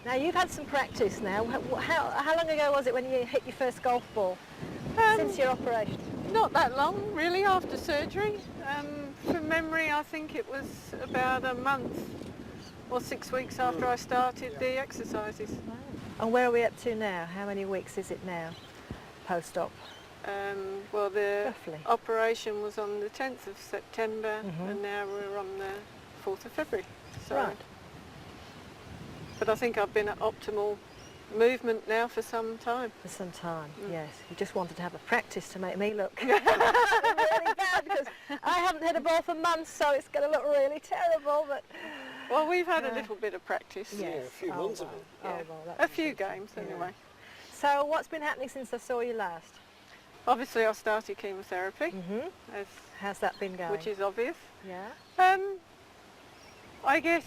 Now you've had some practice now. How long ago was it when you hit your first golf ball? Since your operation? Not that long, really, after surgery. From memory, I think it was about a month or 6 weeks after I started the exercises. Wow. And where are we up to now? How many weeks is it now, post-op? Well, the Roughly. operation was on the 10th of September, and now we're on the 4th of February. So, Right. but I think I've been at optimal movement now for some time. For some time, yes. You just wanted to have a practice to make me look really bad, because I haven't hit a ball for months, so it's going to look really terrible. But well, we've had a little bit of practice. yes. Yeah, a few months of it. Yeah. Well, A few games anyway. So what's been happening since I saw you last? Obviously, I started chemotherapy, How's that been going? which is obvious. Yeah. I guess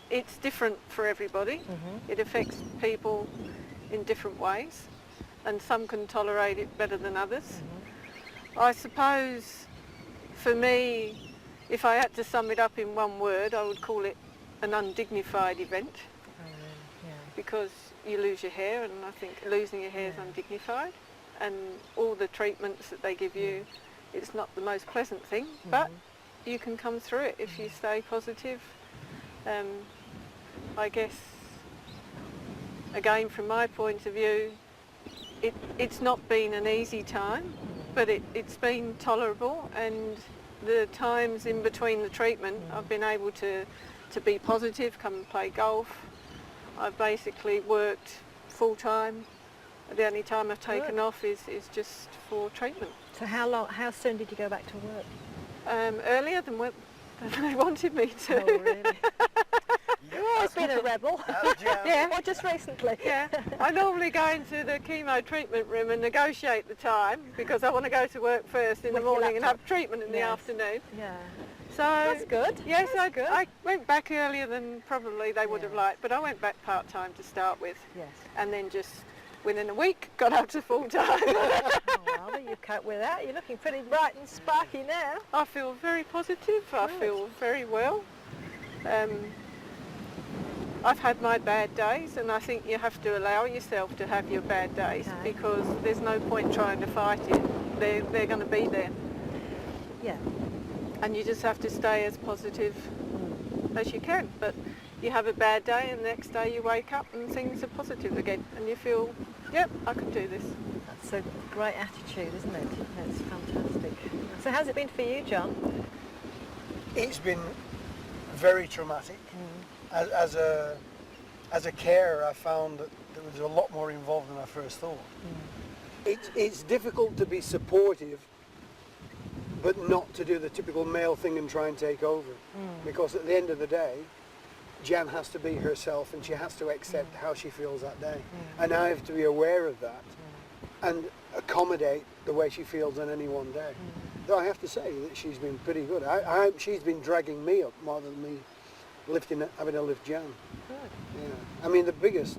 it's different for everybody. It affects people in different ways, and some can tolerate it better than others. I suppose for me, if I had to sum it up in one word, I would call it an undignified event, because you lose your hair, and I think losing your hair is undignified, and all the treatments that they give you, it's not the most pleasant thing, but you can come through it if you stay positive. I guess, again, from my point of view, it's not been an easy time, but it's been tolerable, and the times in between the treatment, I've been able to be positive, come and play golf. I've basically worked full-time. The only time I've taken off is just for treatment. So how soon did you go back to work? Earlier than they wanted me to. Oh, really? You've always been a rebel. Yeah. Or just recently. Yeah. I normally go into the chemo treatment room and negotiate the time, because I want to go to work first in With the your morning and laptop. have treatment in the afternoon. Yeah. So That's good. Yes, That's good. I went back earlier than probably they would have liked, but I went back part-time to start with. Yes. And then just within a week got up to full-time. Oh, well, you cope with that. You're looking pretty bright and sparky now. I feel very positive. I feel very well. I've had my bad days, and I think you have to allow yourself to have your bad days, because there's no point trying to fight it. They're going to be there. Yeah. And you just have to stay as positive as you can. But you have a bad day, and the next day you wake up and things are positive again, and you feel, yep, I can do this. That's a great attitude, isn't it? That's fantastic. So how's it been for you, John? It's been very traumatic. As a carer, I found that there was a lot more involved than I first thought. It's difficult to be supportive, but not to do the typical male thing and try and take over. Because at the end of the day, Jan has to be herself, and she has to accept how she feels that day. And I have to be aware of that and accommodate the way she feels on any one day. Though I have to say that she's been pretty good. She's been dragging me up more than me having to lift Jan. Good. Yeah. I mean, the biggest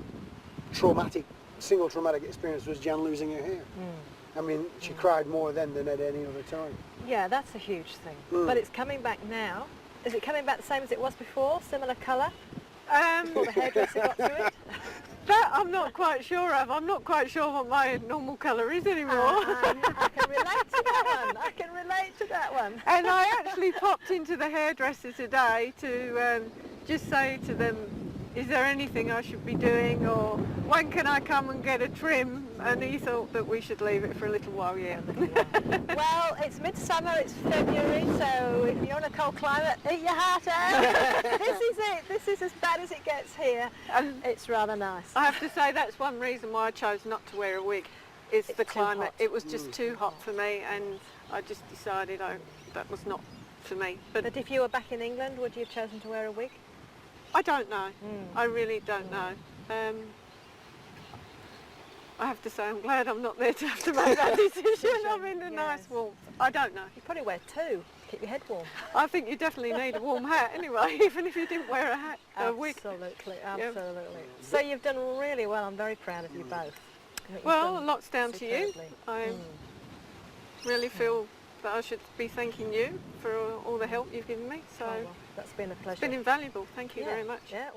single traumatic experience was Jan losing her hair. I mean, she cried more then than at any other time. Yeah, that's a huge thing. But it's coming back now. Is it coming back the same as it was before? Similar colour? Before the hairdresser got to it? That I'm not quite sure of. I'm not quite sure what my normal colour is anymore. I can relate to that one. I can relate to that one. And I actually popped into the hairdresser today to just say to them, is there anything I should be doing, or when can I come and get a trim? And he thought that we should leave it for a little while yet. Well, it's midsummer, it's February, so if you're in a cold climate, eat your heart out. This is it. This is as bad as it gets here. And it's rather nice. I have to say that's one reason why I chose not to wear a wig, is the climate. hot. It was just too hot for me, and I just decided that was not for me. But if you were back in England, would you have chosen to wear a wig? I don't know. I really don't know. I have to say I'm glad I'm not there to have to make that decision. I'm in a nice warmth. I don't know. You probably wear two, keep your head warm. I think you definitely need a warm hat anyway, even if you didn't wear a hat, a wig. Absolutely, absolutely. So you've done really well. I'm very proud of you both. Well, a lot's down to you. superbly. I really feel that I should be thanking you for all the help you've given me. So Oh, well, that's been a pleasure. it's been invaluable. Thank you very much. Yeah,